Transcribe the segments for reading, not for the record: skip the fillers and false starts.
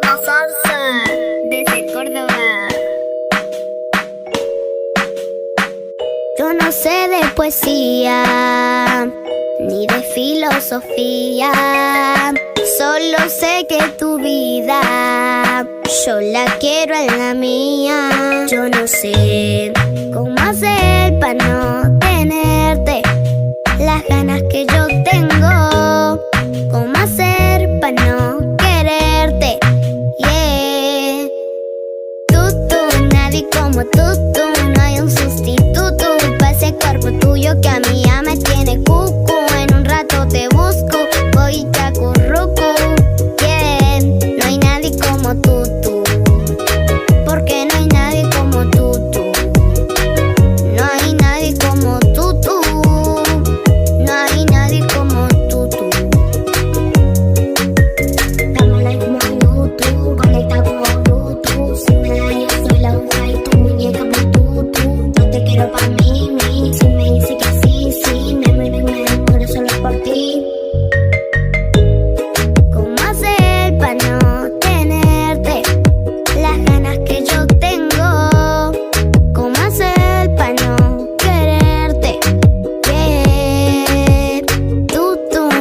la salsa desde Córdoba. Yo no sé de poesía ni de filosofía, solo sé que tu vida yo la quiero en la mía. Yo no sé cómo hacer para no tenerte las ganas que yo tengo, cómo hacer para no quererte, yeah. Nadie como tú, no hay un sustituto para ese cuerpo tuyo que a mí ya me tiene cucu. En un rato te busco, voy y te acurruco, yeah. No hay nadie como tú, porque no hay nadie como tú. No hay nadie como tú, no hay nadie como tú. Estamos live como en YouTube, conecta como Bluetooth. Si me da yo soy la Wi-Fi y tu muñeca Bluetooth. No te quiero pa' mí, si me dice que sí, me muero y me demoro solo por ti. ¿Cómo hacer pa' no tenerte las ganas que yo tengo? ¿Cómo hacer pa' no quererte, yeah.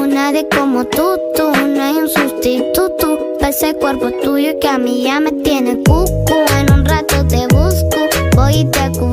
Nadie como tú, no hay un sustituto para ese cuerpo tuyo que a mí ya me tiene cucu. En un rato te busco, voy y te acudo.